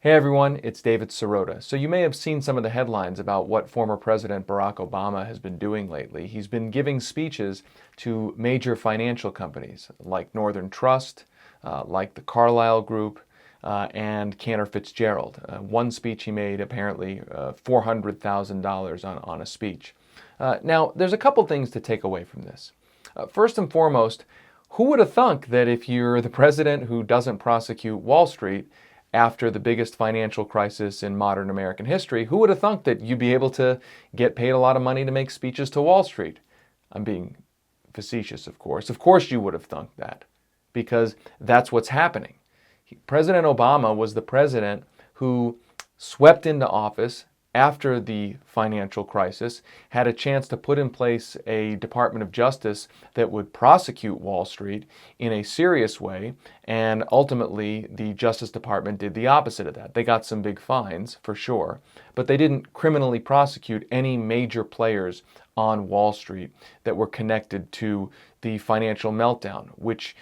Hey everyone, it's David Sirota. So you may have seen some of the headlines about what former President Barack Obama has been doing lately. He's been giving speeches to major financial companies like Northern Trust, like the Carlyle Group, and Cantor Fitzgerald. One speech he made apparently $400,000 on a speech. Now, there's a couple things to take away from this. First and foremost, who would have thunk that if you're the president who doesn't prosecute Wall Street, after the biggest financial crisis in modern American history, who would have thunk that you'd be able to get paid a lot of money to make speeches to Wall Street? I'm being facetious, of course. Of course you would have thunk that, because that's what's happening. President Obama was the president who swept into office after the financial crisis, had a chance to put in place a Department of Justice that would prosecute Wall Street in a serious way, and ultimately the Justice Department did the opposite of that. They got some big fines, for sure, but they didn't criminally prosecute any major players on Wall Street that were connected to the financial meltdown, which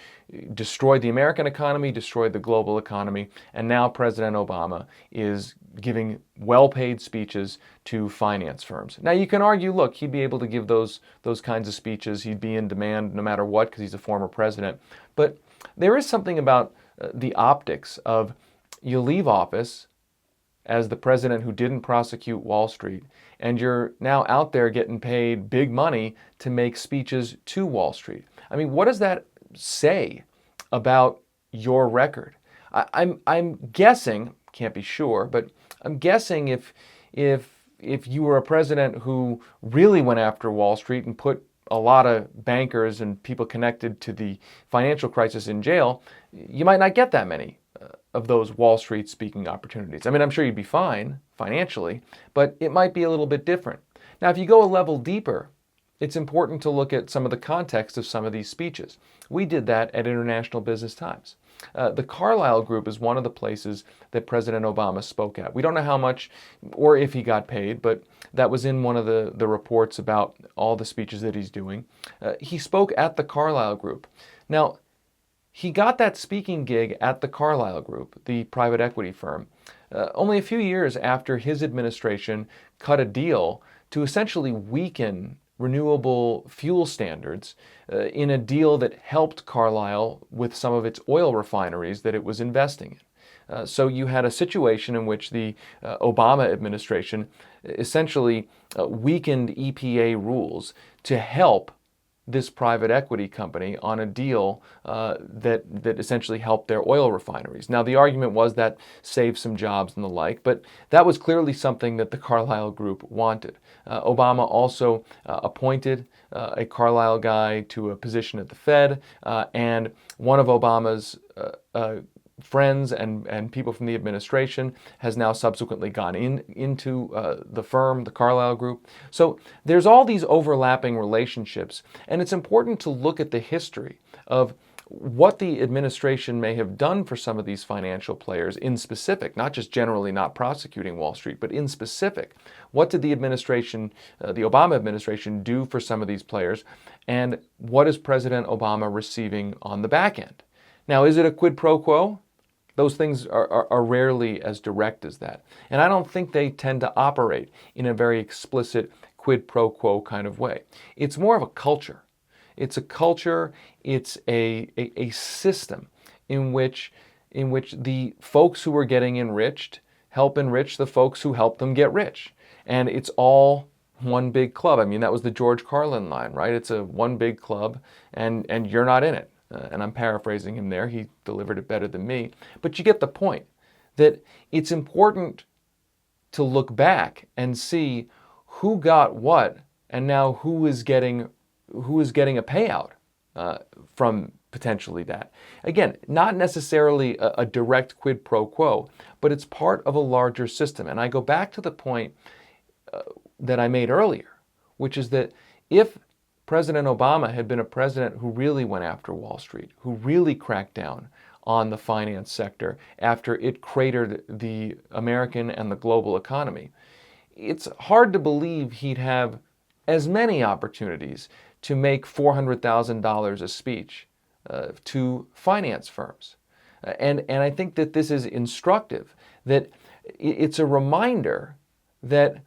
destroyed the American economy, destroyed the global economy, and now President Obama is giving well-paid speeches to finance firms. Now you can argue, look, he'd be able to give those kinds of speeches, he'd be in demand no matter what because he's a former president, but there is something about the optics of you leave office as the president who didn't prosecute Wall Street, and you're now out there getting paid big money to make speeches to Wall Street. I mean, what does that say about your record? I'm guessing, can't be sure, but I'm guessing if you were a president who really went after Wall Street and put a lot of bankers and people connected to the financial crisis in jail, you might not get that many of those Wall Street speaking opportunities. I mean, I'm sure you'd be fine financially, but it might be a little bit different. Now, if you go a level deeper, it's important to look at some of the context of some of these speeches. We did that at International Business Times. The Carlyle Group is one of the places that President Obama spoke at. We don't know how much or if he got paid, but that was in one of the reports about all the speeches that he's doing. He spoke at the Carlyle Group. Now, he got that speaking gig at the Carlyle Group, the private equity firm, only a few years after his administration cut a deal to essentially weaken renewable fuel standards in a deal that helped Carlyle with some of its oil refineries that it was investing in. So you had a situation in which the Obama administration essentially weakened EPA rules to help this private equity company on a deal that essentially helped their oil refineries. Now, the argument was that saved some jobs and the like, but that was clearly something that the Carlyle Group wanted. Obama also appointed a Carlyle guy to a position at the Fed, and one of Obama's friends and people from the administration has now subsequently gone into the firm, the Carlyle Group. So there's all these overlapping relationships, and it's important to look at the history of what the administration may have done for some of these financial players in specific, not just generally not prosecuting Wall Street, but in specific. What did the administration, the Obama administration, do for some of these players, and what is President Obama receiving on the back end? Now, is it a quid pro quo? Those things are rarely as direct as that. And I don't think they tend to operate in a very explicit quid pro quo kind of way. It's more of a culture. It's a culture, it's a system in which the folks who are getting enriched help enrich the folks who help them get rich. And it's all one big club. I mean, that was the George Carlin line, right? It's a one big club and you're not in it. And I'm paraphrasing him there. He delivered it better than me. But you get the point that it's important to look back and see who got what and now who is getting a payout from potentially that. Again, not necessarily a direct quid pro quo, but it's part of a larger system. And I go back to the point that I made earlier, which is that if President Obama had been a president who really went after Wall Street, who really cracked down on the finance sector after it cratered the American and the global economy, it's hard to believe he'd have as many opportunities to make $400,000 a speech to finance firms. And I think that this is instructive, that it's a reminder that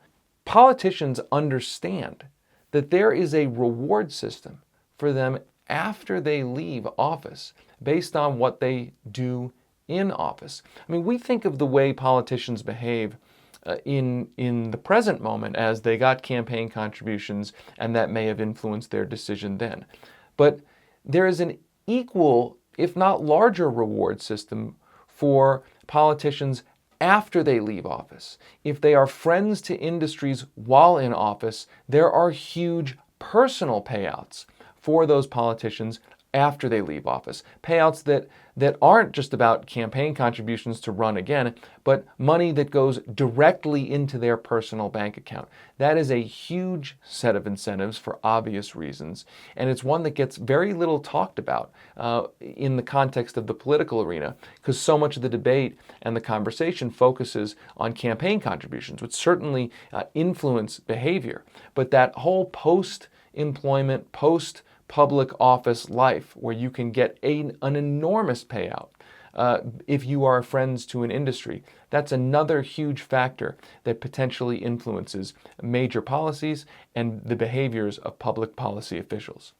politicians understand that there is a reward system for them after they leave office based on what they do in office. I mean, we think of the way politicians behave in the present moment as they got campaign contributions and that may have influenced their decision then. But there is an equal, if not larger, reward system for politicians after they leave office. If they are friends to industries while in office, there are huge personal payouts for those politicians after they leave office. Payouts that aren't just about campaign contributions to run again, but money that goes directly into their personal bank account. That is a huge set of incentives for obvious reasons, and it's one that gets very little talked about in the context of the political arena, because so much of the debate and the conversation focuses on campaign contributions, which certainly influence behavior. But that whole post-employment, post-public office life where you can get an enormous payout if you are friends to an industry, that's another huge factor that potentially influences major policies and the behaviors of public policy officials.